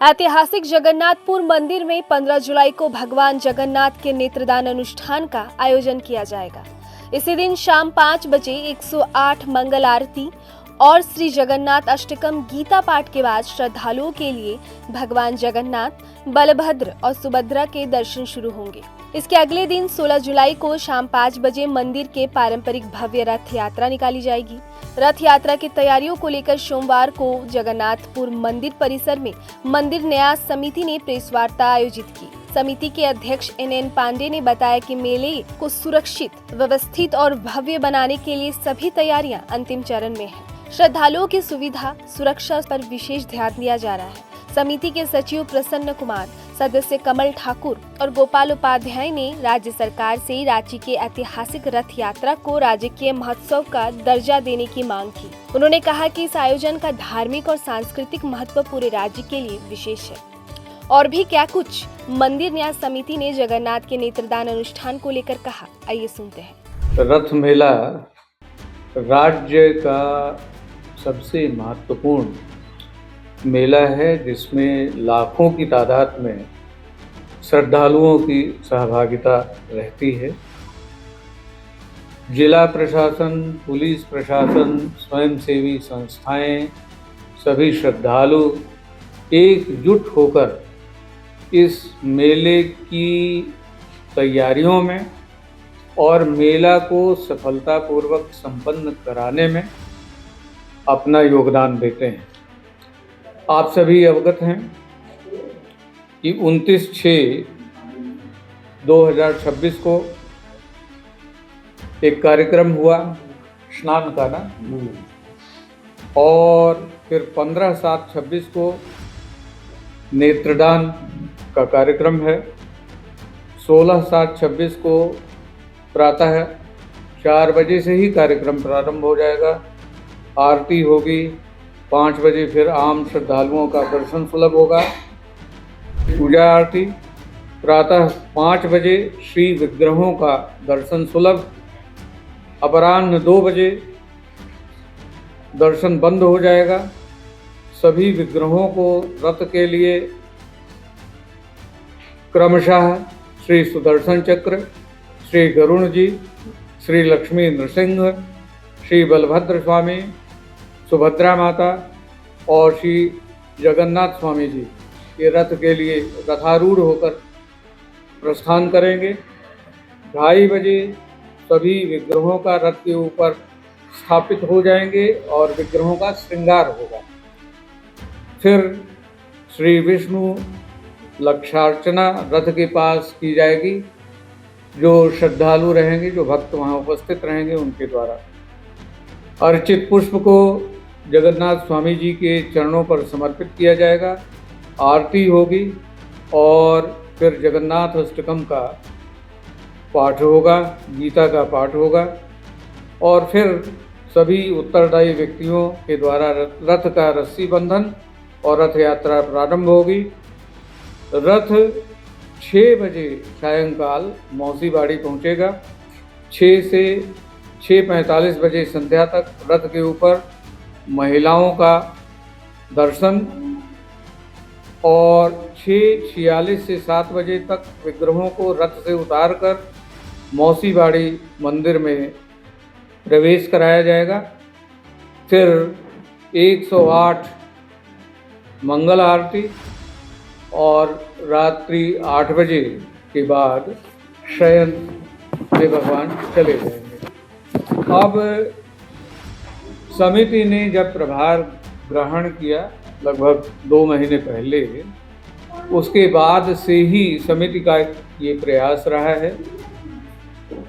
ऐतिहासिक जगन्नाथपुर मंदिर में 15 जुलाई को भगवान जगन्नाथ के नेत्रदान अनुष्ठान का आयोजन किया जाएगा। इसी दिन शाम 5 बजे 108 मंगल आरती और श्री जगन्नाथ अष्टकम गीता पाठ के बाद श्रद्धालुओं के लिए भगवान जगन्नाथ, बलभद्र और सुभद्रा के दर्शन शुरू होंगे। इसके अगले दिन 16 जुलाई को शाम 5 बजे मंदिर के पारंपरिक भव्य रथ यात्रा निकाली जाएगी। रथ यात्रा की तैयारियों को लेकर सोमवार को जगन्नाथपुर मंदिर परिसर में मंदिर न्यास समिति ने प्रेस वार्ता आयोजित की। समिति के अध्यक्ष NN पांडे ने बताया कि मेले को सुरक्षित, व्यवस्थित और भव्य बनाने के लिए सभी तैयारियां अंतिम चरण में है। श्रद्धालुओं की सुविधा, सुरक्षा पर विशेष ध्यान दिया जा रहा है। समिति के सचिव प्रसन्न कुमार, सदस्य कमल ठाकुर और गोपाल उपाध्याय ने राज्य सरकार से रांची के ऐतिहासिक रथ यात्रा को राजकीय महोत्सव का दर्जा देने की मांग की। उन्होंने कहा कि इस आयोजन का धार्मिक और सांस्कृतिक महत्व पूरे राज्य के लिए विशेष है। और भी क्या कुछ मंदिर न्यास समिति ने जगन्नाथ के नेत्रदान अनुष्ठान को लेकर कहा, आइए सुनते हैं। रथ मेला राज्य का सबसे महत्वपूर्ण मेला है, जिसमें लाखों की तादाद में श्रद्धालुओं की सहभागिता रहती है। जिला प्रशासन, पुलिस प्रशासन, स्वयंसेवी संस्थाएं, सभी श्रद्धालु एकजुट होकर इस मेले की तैयारियों में और मेला को सफलतापूर्वक संपन्न कराने में अपना योगदान देते हैं। आप सभी अवगत हैं कि 29/6/2026 को एक कार्यक्रम हुआ स्नान का ना, और फिर 15/7/26 को नेत्रदान का कार्यक्रम है। 16/7/26 को प्रातः 4 बजे से ही कार्यक्रम प्रारंभ हो जाएगा। आरती होगी। 5 बजे फिर आम श्रद्धालुओं का दर्शन सुलभ होगा। पूजा आरती प्रातः 5 बजे श्री विग्रहों का दर्शन सुलभ। अपराह्न 2 बजे दर्शन बंद हो जाएगा। सभी विग्रहों को रथ के लिए क्रमशः श्री सुदर्शन चक्र, श्री गरुण जी, श्री लक्ष्मी नृसिंह, श्री बलभद्र स्वामी, सुभद्रा माता और श्री जगन्नाथ स्वामी जी ये रथ के लिए रथारूढ़ होकर प्रस्थान करेंगे। 2:30 बजे सभी विग्रहों का रथ के ऊपर स्थापित हो जाएंगे और विग्रहों का श्रृंगार होगा। फिर श्री विष्णु लक्षार्चना रथ के पास की जाएगी। जो श्रद्धालु रहेंगे, जो भक्त वहाँ उपस्थित रहेंगे, उनके द्वारा अर्चित पुष्प को जगन्नाथ स्वामी जी के चरणों पर समर्पित किया जाएगा। आरती होगी और फिर जगन्नाथ अष्टकम का पाठ होगा, गीता का पाठ होगा और फिर सभी उत्तरदायी व्यक्तियों के द्वारा रथ का रस्सी बंधन और रथ यात्रा प्रारंभ होगी। रथ 6 बजे सायंकाल मौसी बाड़ी पहुँचेगा। 6 से 6:45 बजे संध्या तक रथ के ऊपर महिलाओं का दर्शन और 6:46 से 7 बजे तक विग्रहों को रथ से उतारकर मौसी बाड़ी मंदिर में प्रवेश कराया जाएगा। फिर 108 मंगल आरती और रात्रि 8 बजे के बाद शयन में भगवान चले जाएंगे। अब समिति ने जब प्रभार ग्रहण किया लगभग 2 महीने पहले, उसके बाद से ही समिति का ये प्रयास रहा है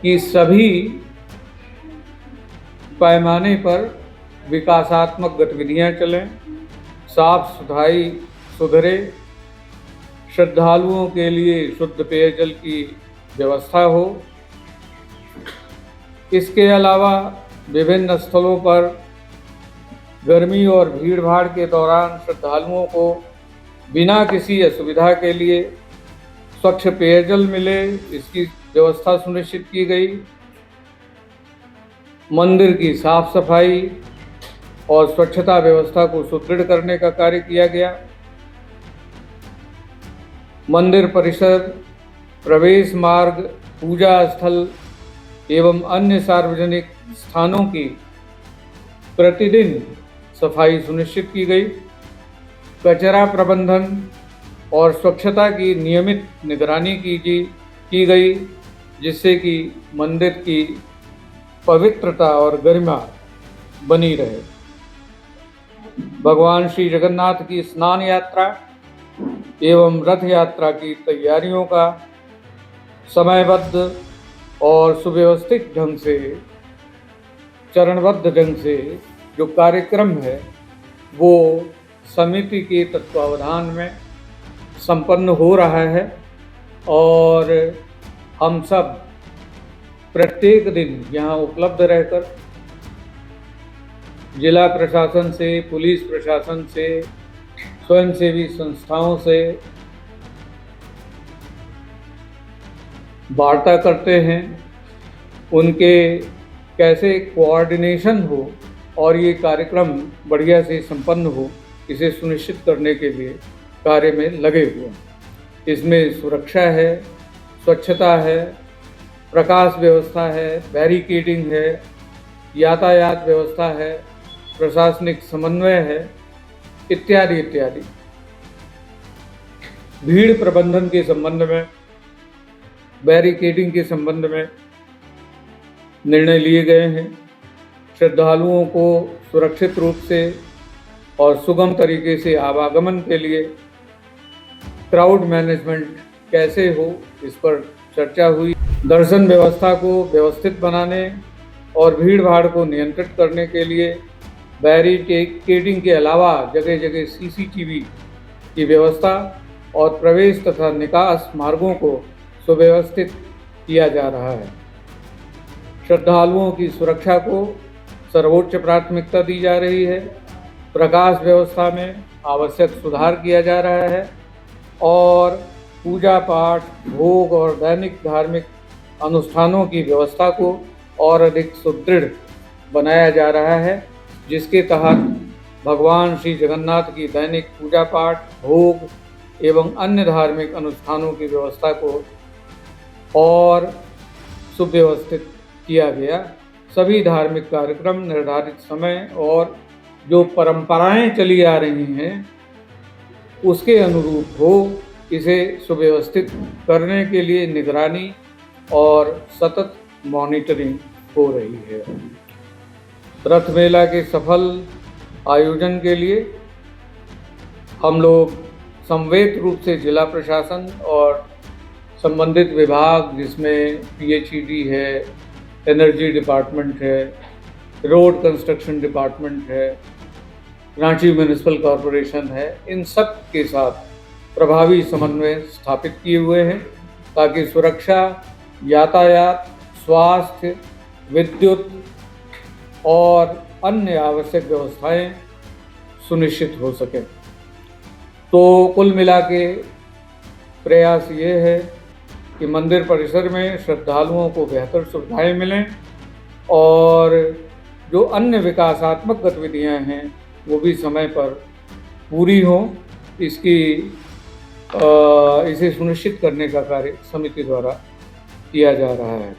कि सभी पैमाने पर विकासात्मक गतिविधियां चलें, साफ सफाई सुधरे, श्रद्धालुओं के लिए शुद्ध पेयजल की व्यवस्था हो। इसके अलावा विभिन्न स्थलों पर गर्मी और भीड़ भाड़ के दौरान श्रद्धालुओं को बिना किसी असुविधा के लिए स्वच्छ पेयजल मिले, इसकी व्यवस्था सुनिश्चित की गई। मंदिर की साफ सफाई और स्वच्छता व्यवस्था को सुदृढ़ करने का कार्य किया गया। मंदिर परिसर, प्रवेश मार्ग, पूजा स्थल एवं अन्य सार्वजनिक स्थानों की प्रतिदिन सफाई सुनिश्चित की गई। कचरा प्रबंधन और स्वच्छता की नियमित निगरानी की गई, जिससे कि मंदिर की पवित्रता और गरिमा बनी रहे। भगवान श्री जगन्नाथ की स्नान यात्रा एवं रथ यात्रा की तैयारियों का समयबद्ध और सुव्यवस्थित ढंग से, चरणबद्ध ढंग से जो कार्यक्रम है वो समिति के तत्वावधान में संपन्न हो रहा है और हम सब प्रत्येक दिन यहाँ उपलब्ध रहकर जिला प्रशासन से, पुलिस प्रशासन से, स्वयंसेवी संस्थाओं से वार्ता करते हैं, उनके कैसे कोऑर्डिनेशन हो और ये कार्यक्रम बढ़िया से संपन्न हो, इसे सुनिश्चित करने के लिए कार्य में लगे हुए हैं। इसमें सुरक्षा है, स्वच्छता है, प्रकाश व्यवस्था है, बैरिकेडिंग है, यातायात व्यवस्था है, प्रशासनिक समन्वय है, इत्यादि इत्यादि। भीड़ प्रबंधन के संबंध में, बैरिकेडिंग के संबंध में निर्णय लिए गए हैं। श्रद्धालुओं को सुरक्षित रूप से और सुगम तरीके से आवागमन के लिए क्राउड मैनेजमेंट कैसे हो, इस पर चर्चा हुई। दर्शन व्यवस्था को व्यवस्थित बनाने और भीड़ भाड़ को नियंत्रित करने के लिए बैरिकेडिंग के अलावा जगह जगह सीसीटीवी की व्यवस्था और प्रवेश तथा निकास मार्गों को सुव्यवस्थित किया जा रहा है। श्रद्धालुओं की सुरक्षा को सर्वोच्च प्राथमिकता दी जा रही है। प्रकाश व्यवस्था में आवश्यक सुधार किया जा रहा है और पूजा पाठ, भोग और दैनिक धार्मिक अनुष्ठानों की व्यवस्था को और अधिक सुदृढ़ बनाया जा रहा है, जिसके तहत भगवान श्री जगन्नाथ की दैनिक पूजा पाठ, भोग एवं अन्य धार्मिक अनुष्ठानों की व्यवस्था को और सुव्यवस्थित किया गया। सभी धार्मिक कार्यक्रम निर्धारित समय और जो परंपराएं चली आ रही हैं उसके अनुरूप हो, इसे सुव्यवस्थित करने के लिए निगरानी और सतत मॉनिटरिंग हो रही है। रथ मेला के सफल आयोजन के लिए हम लोग समवेत रूप से जिला प्रशासन और संबंधित विभाग, जिसमें PHED है, एनर्जी डिपार्टमेंट है, रोड कंस्ट्रक्शन डिपार्टमेंट है, रांची म्यूनिसिपल कॉरपोरेशन है, इन सब के साथ प्रभावी समन्वय स्थापित किए हुए हैं ताकि सुरक्षा, यातायात, स्वास्थ्य, विद्युत और अन्य आवश्यक व्यवस्थाएं सुनिश्चित हो सकें। तो कुल मिला के प्रयास ये है कि मंदिर परिसर में श्रद्धालुओं को बेहतर सुविधाएं मिलें और जो अन्य विकासात्मक गतिविधियां हैं वो भी समय पर पूरी हों, इसे सुनिश्चित करने का कार्य समिति द्वारा किया जा रहा है।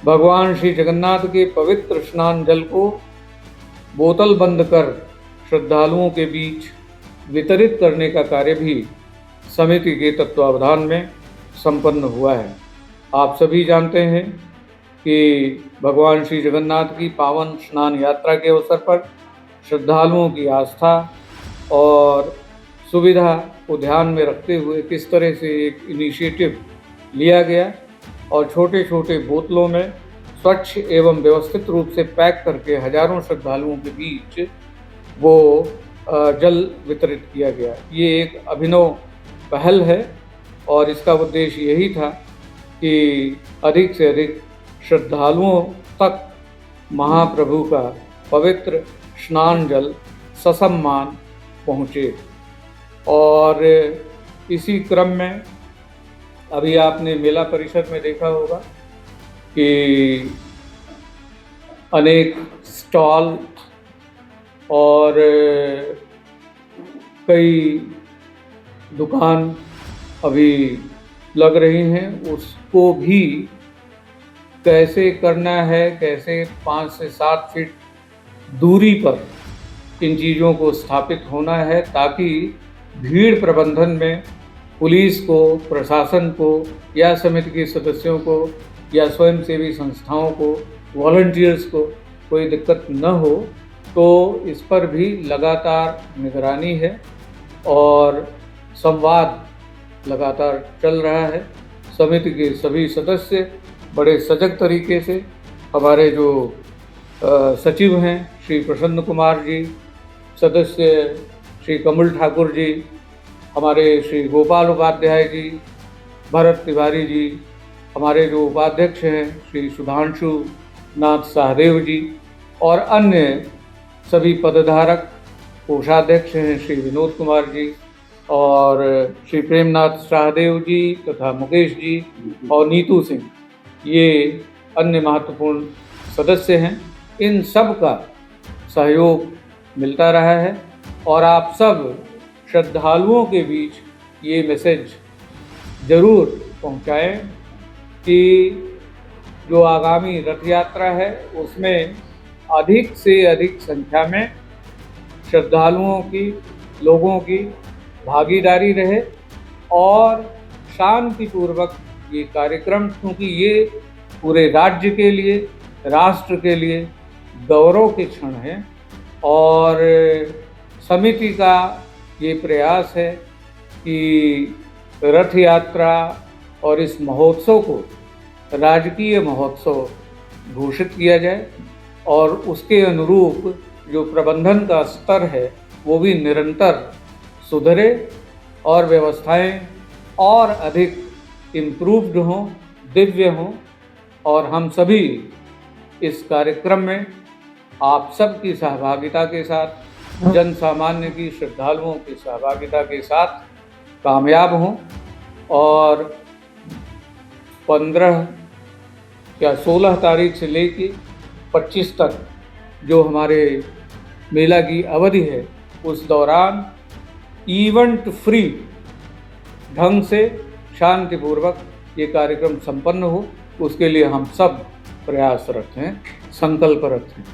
भगवान श्री जगन्नाथ के पवित्र स्नान जल को बोतल बंद कर श्रद्धालुओं के बीच वितरित करने का कार्य भी समिति के तत्वावधान में संपन्न हुआ है। आप सभी जानते हैं कि भगवान श्री जगन्नाथ की पावन स्नान यात्रा के अवसर पर श्रद्धालुओं की आस्था और सुविधा को ध्यान में रखते हुए किस तरह से एक इनिशिएटिव लिया गया और छोटे छोटे बोतलों में स्वच्छ एवं व्यवस्थित रूप से पैक करके हजारों श्रद्धालुओं के बीच वो जल वितरित किया गया। ये एक अभिनव पहल है और इसका उद्देश्य यही था कि अधिक से अधिक श्रद्धालुओं तक महाप्रभु का पवित्र स्नान जल ससम्मान पहुँचे। और इसी क्रम में अभी आपने मेला परिसर में देखा होगा कि अनेक स्टॉल और कई दुकान अभी लग रही हैं उसको भी कैसे करना है, कैसे 5 से 7 फीट दूरी पर इन चीज़ों को स्थापित होना है, ताकि भीड़ प्रबंधन में पुलिस को, प्रशासन को या समिति के सदस्यों को या स्वयंसेवी संस्थाओं को, वॉलंटियर्स को कोई दिक्कत न हो। तो इस पर भी लगातार निगरानी है और संवाद लगातार चल रहा है। समिति के सभी सदस्य बड़े सजग तरीके से, हमारे जो सचिव हैं श्री प्रसन्न कुमार जी, सदस्य श्री कमल ठाकुर जी, हमारे श्री गोपाल उपाध्याय जी, भरत तिवारी जी, हमारे जो उपाध्यक्ष हैं श्री सुधांशु नाथ सहदेव जी और अन्य सभी पदधारक, कोषाध्यक्ष हैं श्री विनोद कुमार जी और श्री प्रेमनाथ सहदेव जी तथा मुकेश जी और नीतू सिंह, ये अन्य महत्वपूर्ण सदस्य हैं। इन सब का सहयोग मिलता रहा है और आप सब श्रद्धालुओं के बीच ये मैसेज ज़रूर पहुंचाएं कि जो आगामी रथ यात्रा है उसमें अधिक से अधिक संख्या में श्रद्धालुओं की, लोगों की भागीदारी रहे और शांतिपूर्वक ये कार्यक्रम, क्योंकि ये पूरे राज्य के लिए, राष्ट्र के लिए गौरव के क्षण हैं और समिति का ये प्रयास है कि रथ यात्रा और इस महोत्सव को राजकीय महोत्सव घोषित किया जाए और उसके अनुरूप जो प्रबंधन का स्तर है वो भी निरंतर सुधरे और व्यवस्थाएं और अधिक इम्प्रूव्ड हों, दिव्य हों और हम सभी इस कार्यक्रम में आप सब की सहभागिता के साथ, जन सामान्य की, श्रद्धालुओं की सहभागिता के साथ कामयाब हों और 15 या 16 तारीख से लेके 25 तक जो हमारे मेला की अवधि है उस दौरान इवेंट फ्री ढंग से शांतिपूर्वक ये कार्यक्रम संपन्न हो, उसके लिए हम सब प्रयासरत हैं, संकल्परत हैं।